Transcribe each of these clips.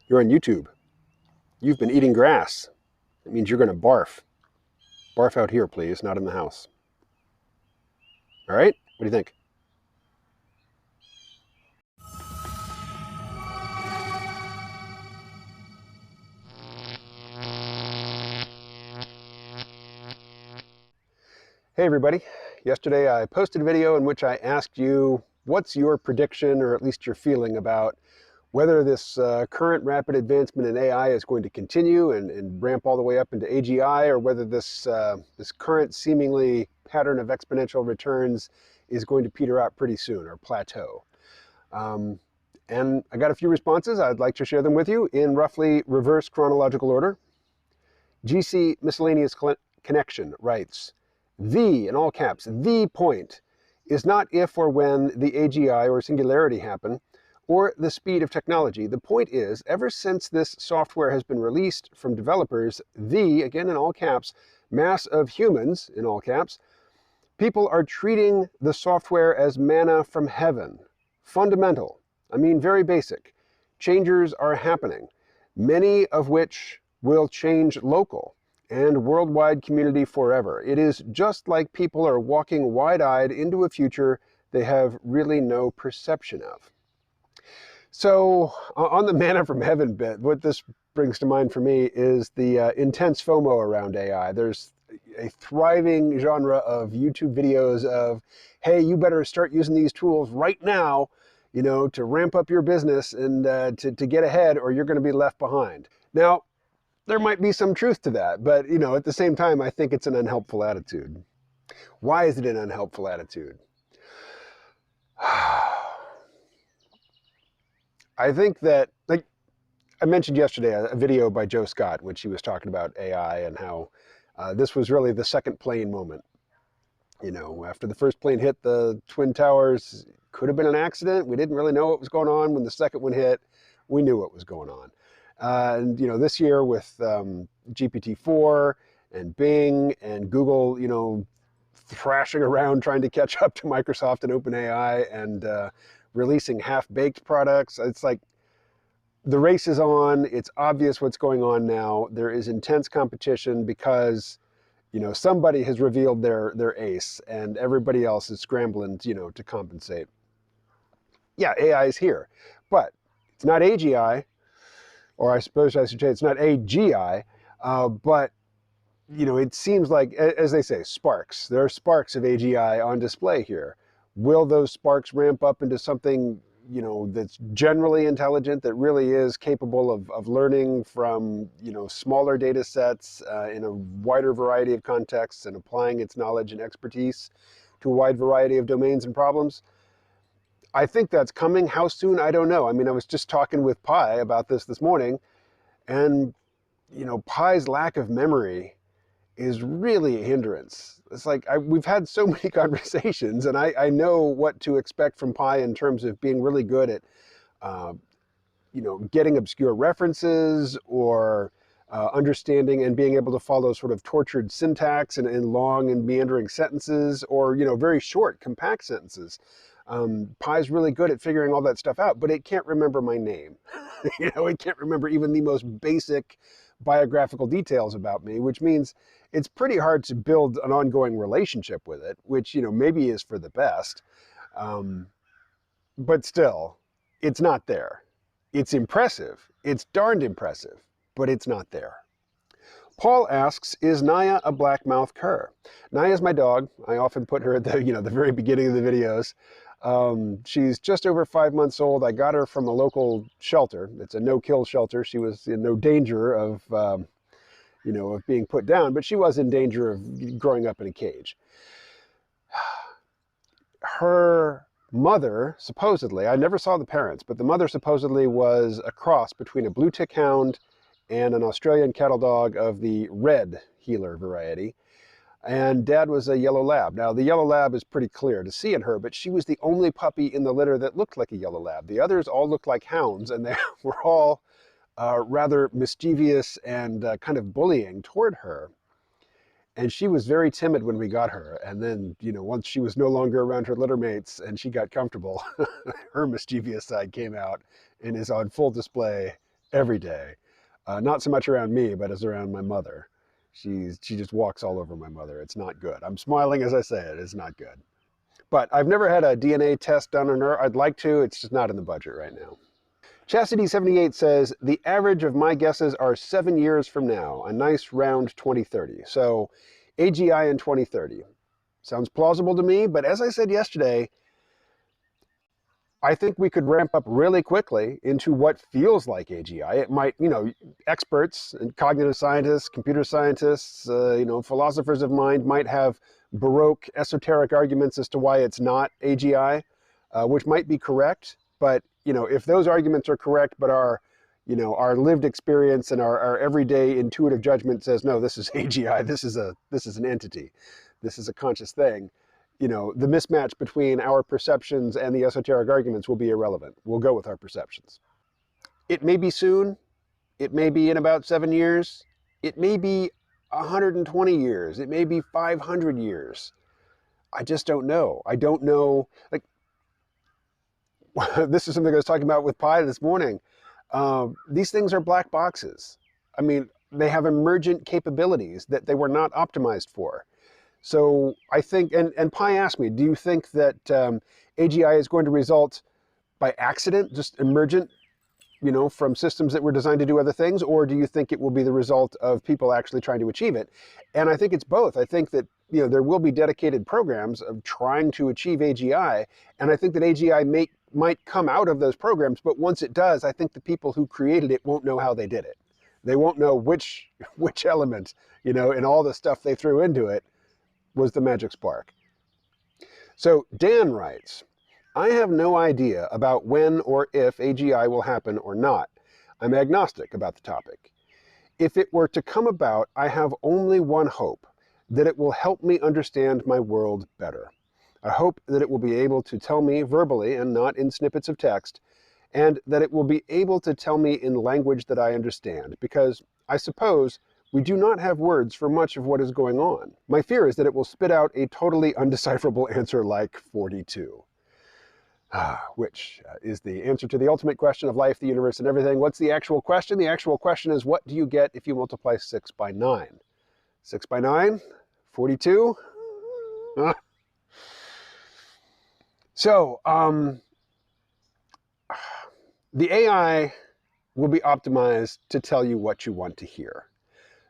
You're on YouTube. You've been eating grass. It means you're going to barf. Barf out here, please, not in the house. All right? What do you think? Hey, everybody. Yesterday I posted a video in which I asked you what's your prediction, or at least your feeling, about whether this current rapid advancement in AI is going to continue and ramp all the way up into AGI, or whether this current seemingly pattern of exponential returns is going to peter out pretty soon, or plateau. Um, and I got a few responses. I'd like to share them with you in roughly reverse chronological order. GC Miscellaneous Connection writes, in all caps, the point is not if or when the AGI or singularity happen, or the speed of technology. The point is, ever since this software has been released from developers, again in all caps, mass of humans, in all caps, people are treating the software as manna from heaven. Fundamental. I mean, very basic. Changes are happening, many of which will change local and worldwide community forever. It is just like people are walking wide-eyed into a future they have really no perception of. So on the manna from heaven bit, what this brings to mind for me is the intense FOMO around AI. There's a thriving genre of YouTube videos of, hey, you better start using these tools right now, to ramp up your business and to get ahead, or you're going to be left behind. Now, there might be some truth to that, but at the same time, I think it's an unhelpful attitude. Why is it an unhelpful attitude? I think that, like I mentioned yesterday, a video by Joe Scott, which he was talking about AI and how this was really the second plane moment. After the first plane hit the Twin Towers, could have been an accident. We didn't really know what was going on. When the second one hit, we knew what was going on. And this year with GPT-4 and Bing and Google, thrashing around trying to catch up to Microsoft and OpenAI and releasing half-baked products, it's like the race is on. It's obvious what's going on now. There is intense competition because somebody has revealed their ace, and everybody else is scrambling, to compensate. Yeah, AI is here, but it's not AGI, or I suppose I should say it's not AGI, but it seems like, as they say, sparks. There are sparks of AGI on display here. Will those sparks ramp up into something, that's generally intelligent, that really is capable of learning from, smaller data sets in a wider variety of contexts and applying its knowledge and expertise to a wide variety of domains and problems? I think that's coming. How soon? I don't know. I mean, I was just talking with Pi about this morning, and, Pi's lack of memory is really a hindrance. It's like we've had so many conversations, and I know what to expect from Pi in terms of being really good at, getting obscure references, or understanding and being able to follow sort of tortured syntax and long and meandering sentences, or, very short, compact sentences. Pi's really good at figuring all that stuff out, but it can't remember my name. It can't remember even the most basic biographical details about me, which means it's pretty hard to build an ongoing relationship with it, which, maybe is for the best. But still, it's not there. It's impressive. It's darned impressive, but it's not there. Paul asks, is Naya a black-mouthed cur? Naya's my dog. I often put her at the very beginning of the videos. She's just over 5 months old. I got her from a local shelter. It's a no-kill shelter. She was in no danger of, of being put down, but she was in danger of growing up in a cage. Her mother, supposedly, I never saw the parents, but the mother supposedly was a cross between a blue tick hound and an Australian cattle dog of the red heeler variety. And Dad was a yellow lab. Now, the yellow lab is pretty clear to see in her, but she was the only puppy in the litter that looked like a yellow lab. The others all looked like hounds, and they were all rather mischievous and kind of bullying toward her. And she was very timid when we got her. And then, once she was no longer around her litter mates and she got comfortable, her mischievous side came out and is on full display every day. Not so much around me, but as around my mother. She just walks all over my mother. It's not good. I'm smiling as I say it. It's not good. But I've never had a DNA test done on her. I'd like to. It's just not in the budget right now. Chastity78 says, the average of my guesses are 7 years from now, a nice round 2030. So AGI in 2030. Sounds plausible to me, but as I said yesterday, I think we could ramp up really quickly into what feels like AGI. It might, experts and cognitive scientists, computer scientists, philosophers of mind might have Baroque, esoteric arguments as to why it's not AGI, which might be correct. But, if those arguments are correct, but our lived experience and our everyday intuitive judgment says, no, this is AGI, this is an entity, this is a conscious thing, the mismatch between our perceptions and the esoteric arguments will be irrelevant. We'll go with our perceptions. It may be soon. It may be in about 7 years. It may be 120 years. It may be 500 years. I just don't know. I don't know. Like, this is something I was talking about with Pi this morning. These things are black boxes. I mean, they have emergent capabilities that they were not optimized for. So I think, and Pi asked me, do you think that AGI is going to result by accident, just emergent, from systems that were designed to do other things, or do you think it will be the result of people actually trying to achieve it? And I think it's both. I think that there will be dedicated programs of trying to achieve AGI, and I think that AGI might come out of those programs, but once it does, I think the people who created it won't know how they did it. They won't know which element, and all the stuff they threw into it was the magic spark. So Dan writes, I have no idea about when or if AGI will happen or not. I'm agnostic about the topic. If it were to come about, I have only one hope, that it will help me understand my world better. I hope that it will be able to tell me verbally and not in snippets of text, and that it will be able to tell me in language that I understand, because I suppose we do not have words for much of what is going on. My fear is that it will spit out a totally undecipherable answer like 42. Which is the answer to the ultimate question of life, the universe, and everything. What's the actual question? The actual question is, what do you get if you multiply 6 by 9? 6 by 9? 42? So, the AI will be optimized to tell you what you want to hear.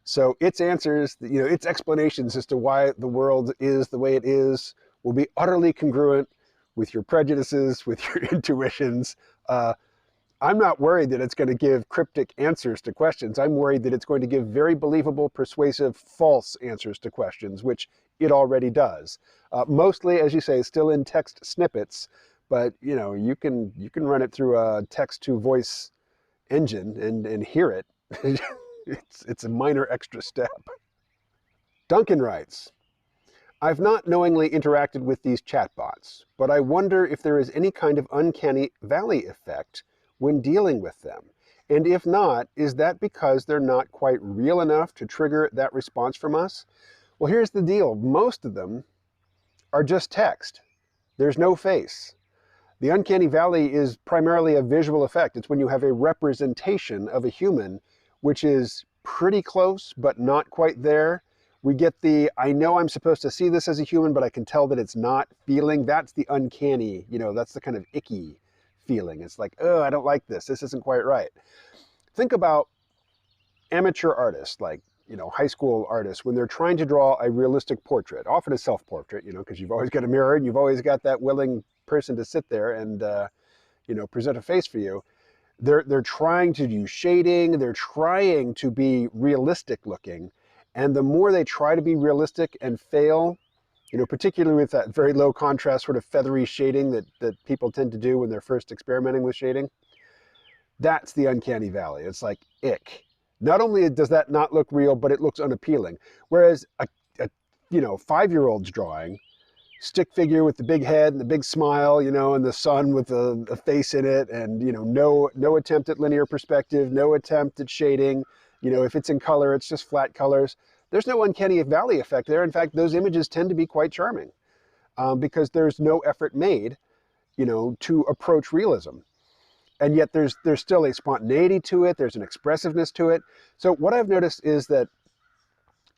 So its answers, its explanations as to why the world is the way it is will be utterly congruent with your prejudices, with your intuitions. I'm not worried that it's going to give cryptic answers to questions. I'm worried that it's going to give very believable, persuasive, false answers to questions, which it already does. Mostly, as you say, still in text snippets, but you can run it through a text-to-voice engine and hear it. It's a minor extra step. Duncan writes, I've not knowingly interacted with these chatbots, but I wonder if there is any kind of uncanny valley effect when dealing with them. And if not, is that because they're not quite real enough to trigger that response from us? Well, here's the deal. Most of them are just text. There's no face. The uncanny valley is primarily a visual effect. It's when you have a representation of a human, which is pretty close, but not quite there. We get the, I know I'm supposed to see this as a human, but I can tell that it's not feeling. That's the uncanny, that's the kind of icky feeling. It's like, oh, I don't like this. This isn't quite right. Think about amateur artists, like, high school artists, when they're trying to draw a realistic portrait, often a self-portrait, because you've always got a mirror and you've always got that willing person to sit there and, present a face for you. They're trying to use shading. They're trying to be realistic looking. And the more they try to be realistic and fail, particularly with that very low contrast sort of feathery shading that people tend to do when they're first experimenting with shading, that's the uncanny valley. It's like, ick. Not only does that not look real, but it looks unappealing. Whereas a 5-year-old's drawing, stick figure with the big head and the big smile, and the sun with a face in it, and no attempt at linear perspective, no attempt at shading. If it's in color, it's just flat colors. There's no uncanny valley effect there. In fact, those images tend to be quite charming because there's no effort made, to approach realism. and yet there's still a spontaneity to it. There's an expressiveness to it. So what I've noticed is that,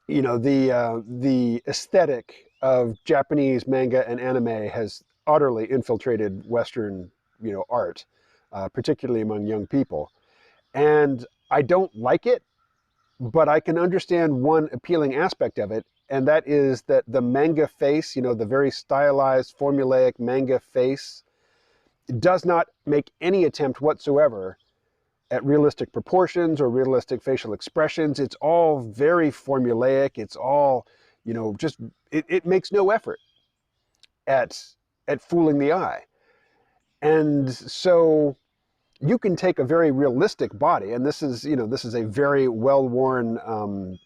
you know, the aesthetic of Japanese manga and anime has utterly infiltrated Western, you know, art, particularly among young people. And I don't like it, but I can understand one appealing aspect of it, and that is that the manga face, you know, the very stylized, formulaic manga face, does not make any attempt whatsoever at realistic proportions or realistic facial expressions. It's all very formulaic. It's all, you know, just, it makes no effort at fooling the eye. And so you can take a very realistic body, and this is, you know, this is a very well-worn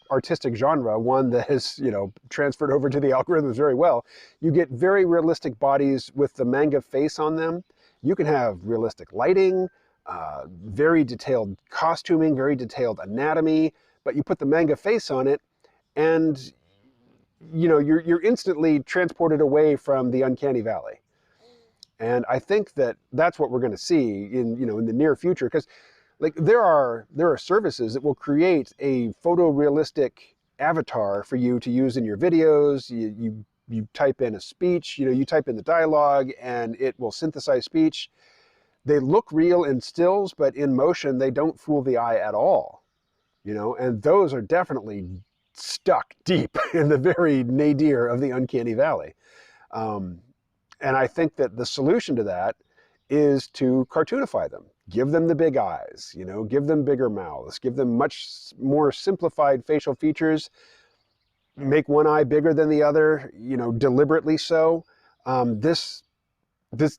artistic genre, one that has, you know, transferred over to the algorithms very well. You get very realistic bodies with the manga face on them. You can have realistic lighting, very detailed costuming, very detailed anatomy, but you put the manga face on it, and, you know, you're instantly transported away from the Uncanny Valley. And I think that that's what we're going to see in, you know, in the near future, because like there are services that will create a photorealistic avatar for you to use in your videos. You type in a speech, you know, you type in the dialogue, and it will synthesize speech. They look real in stills, but in motion they don't fool the eye at all, you know. And those are definitely stuck deep in the very nadir of the Uncanny Valley. And I think that the solution to that is to cartoonify them. Give them the big eyes, you know, give them bigger mouths, give them much more simplified facial features, make one eye bigger than the other, you know, deliberately so. This,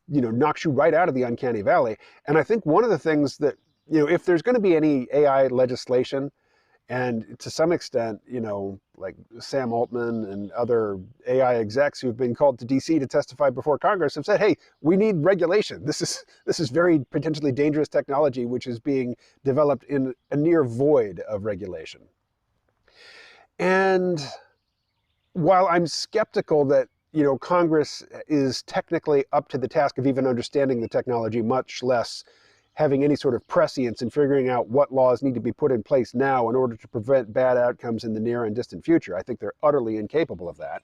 you know, knocks you right out of the Uncanny Valley. And I think one of the things that, you know, if there's going to be any AI legislation, and to some extent, you know, like Sam Altman and other AI execs who've been called to DC to testify before Congress have said, hey, we need regulation. This is very potentially dangerous technology, which is being developed in a near void of regulation. And while I'm skeptical that, you know, Congress is technically up to the task of even understanding the technology, much less having any sort of prescience in figuring out what laws need to be put in place now in order to prevent bad outcomes in the near and distant future. I think they're utterly incapable of that.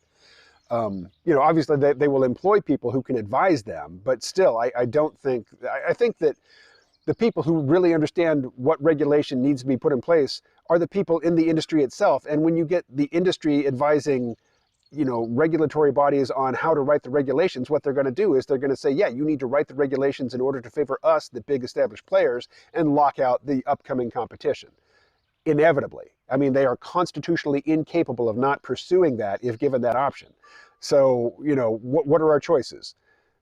You know, obviously they will employ people who can advise them, but still, I don't think, I think that the people who really understand what regulation needs to be put in place are the people in the industry itself. And when you get the industry advising, you know, regulatory bodies on how to write the regulations, what they're going to do is they're going to say, yeah, you need to write the regulations in order to favor us, the big established players, and lock out the upcoming competition. Inevitably. I mean, they are constitutionally incapable of not pursuing that if given that option. So, you know, what are our choices?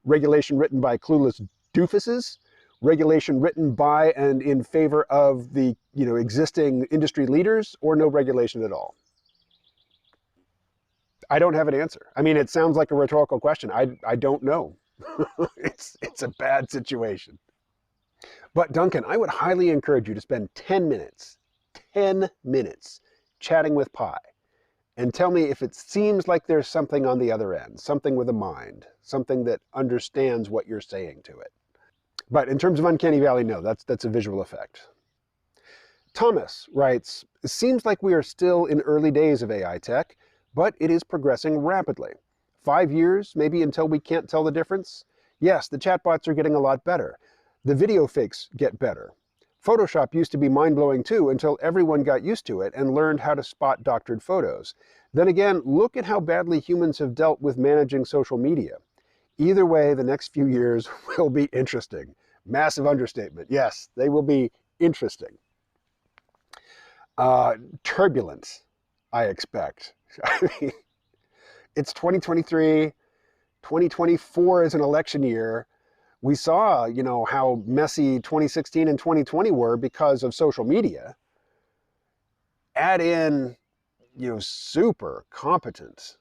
Regulation written by clueless doofuses? Regulation written by and in favor of the, you know, existing industry leaders, or no regulation at all? I don't have an answer. I mean, it sounds like a rhetorical question. I don't know. It's a bad situation. But Duncan, I would highly encourage you to spend 10 minutes chatting with Pi and tell me if it seems like there's something on the other end, something with a mind, something that understands what you're saying to it. But in terms of Uncanny Valley, no, that's a visual effect. Thomas writes, it seems like we are still in early days of AI tech, but it is progressing rapidly. 5 years, maybe, until we can't tell the difference? Yes, the chatbots are getting a lot better. The video fakes get better. Photoshop used to be mind-blowing too until everyone got used to it and learned how to spot doctored photos. Then again, look at how badly humans have dealt with managing social media. Either way, the next few years will be interesting. Massive understatement. Yes, they will be interesting. Turbulent, I expect. I mean, it's 2023. 2024 is an election year. We saw, you know, how messy 2016 and 2020 were because of social media. Add in, you know, super competent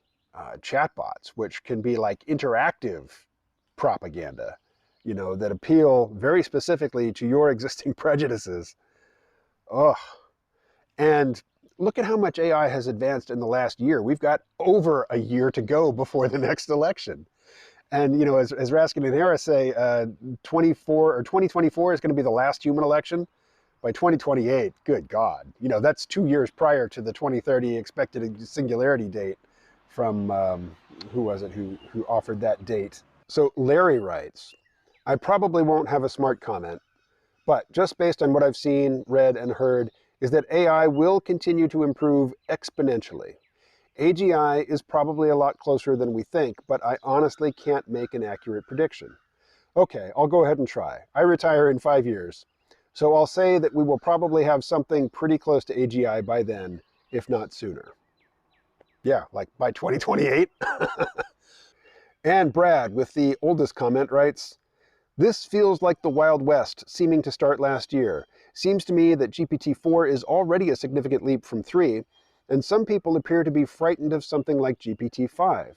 chatbots, which can be like interactive propaganda, you know, that appeal very specifically to your existing prejudices. Ugh. And look at how much AI has advanced in the last year. We've got over a year to go before the next election. And, you know, as Raskin and Harris say, 2024 is going to be the last human election. By 2028, good God, you know, that's 2 years prior to the 2030 expected singularity date from, who was it who offered that date? So Larry writes, I probably won't have a smart comment, but just based on what I've seen, read, and heard, is that AI will continue to improve exponentially. AGI is probably a lot closer than we think, but I honestly can't make an accurate prediction. Okay, I'll go ahead and try. I retire in 5 years. So I'll say that we will probably have something pretty close to AGI by then, if not sooner. Yeah, like by 2028. And Brad, with the oldest comment, writes, this feels like the Wild West, seeming to start last year. Seems to me that GPT-4 is already a significant leap from 3, and some people appear to be frightened of something like GPT-5.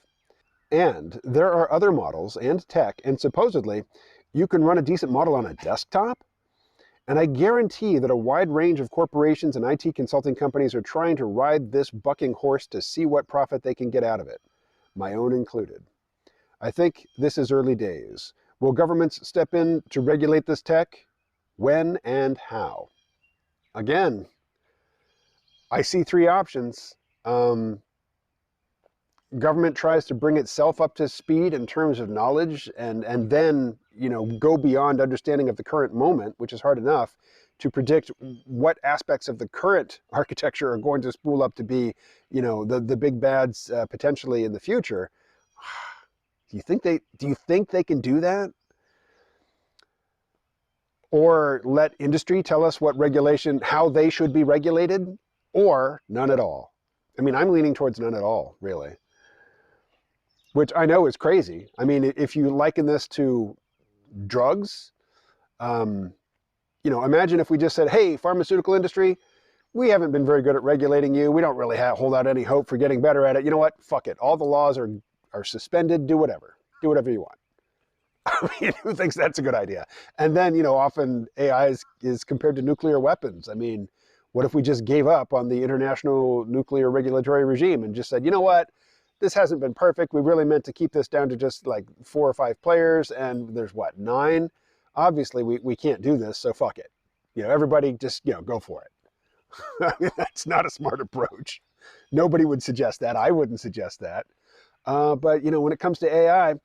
And there are other models and tech, and supposedly you can run a decent model on a desktop? And I guarantee that a wide range of corporations and IT consulting companies are trying to ride this bucking horse to see what profit they can get out of it, my own included. I think this is early days. Will governments step in to regulate this tech? When and how? Again, I see 3 options. Government tries to bring itself up to speed in terms of knowledge and then, you know, go beyond understanding of the current moment, which is hard enough, to predict what aspects of the current architecture are going to spool up to be, you know, the big bads potentially in the future. Do you think they can do that? Or let industry tell us what regulation, how they should be regulated, or none at all? I mean, I'm leaning towards none at all, really. Which I know is crazy. I mean, if you liken this to drugs, you know, imagine if we just said, hey, pharmaceutical industry, we haven't been very good at regulating you. We don't really hold out any hope for getting better at it. You know what? Fuck it. All the laws are suspended. Do whatever. Do whatever you want. I mean, who thinks that's a good idea? And then, you know, often AI is compared to nuclear weapons. I mean, what if we just gave up on the international nuclear regulatory regime and just said, you know what? This hasn't been perfect. We really meant to keep this down to just like 4 or 5 players, and there's what, 9? Obviously, we can't do this, so fuck it. You know, everybody just, you know, go for it. I mean, that's not a smart approach. Nobody would suggest that. I wouldn't suggest that. But, you know, when it comes to AI,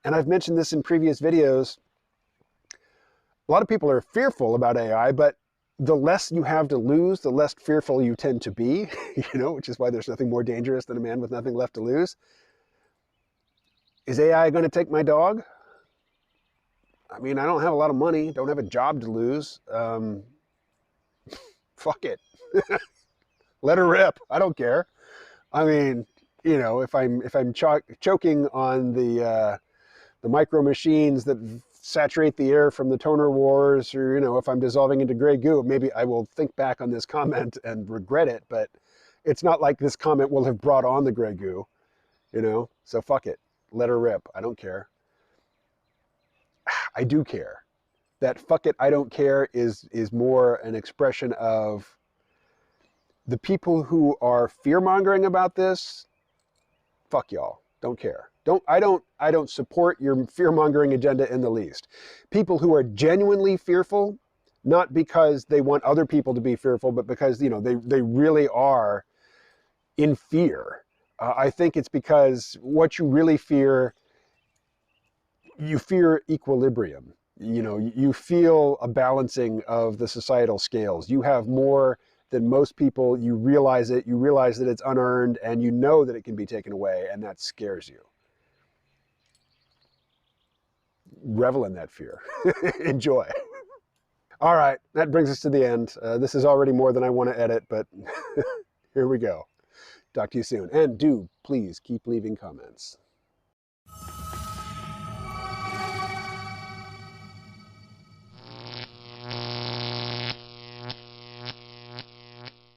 and I've mentioned this in previous videos, a lot of people are fearful about AI, but the less you have to lose, the less fearful you tend to be, you know, which is why there's nothing more dangerous than a man with nothing left to lose. Is AI going to take my dog? I mean, I don't have a lot of money, don't have a job to lose. Fuck it. Let her rip. I don't care. I mean, you know, if I'm choking on the micro machines that saturate the air from the toner wars, or, you know, if I'm dissolving into gray goo, maybe I will think back on this comment and regret it, but it's not like this comment will have brought on the gray goo, you know? So fuck it. Let her rip. I don't care. I do care. That fuck it, I don't care is more an expression of the people who are fear-mongering about this. Fuck y'all. Don't care. I don't support your fear-mongering agenda in the least. People who are genuinely fearful, not because they want other people to be fearful, but because, you know, they really are in fear. I think it's because what you really fear, you fear equilibrium. You know, you feel a balancing of the societal scales. You have more than most people. You realize it. You realize that it's unearned, and you know that it can be taken away, and that scares you. Revel in that fear. Enjoy. All right, that brings us to the end. This is already more than I want to edit, but here we go. Talk to you soon. And do please keep leaving comments.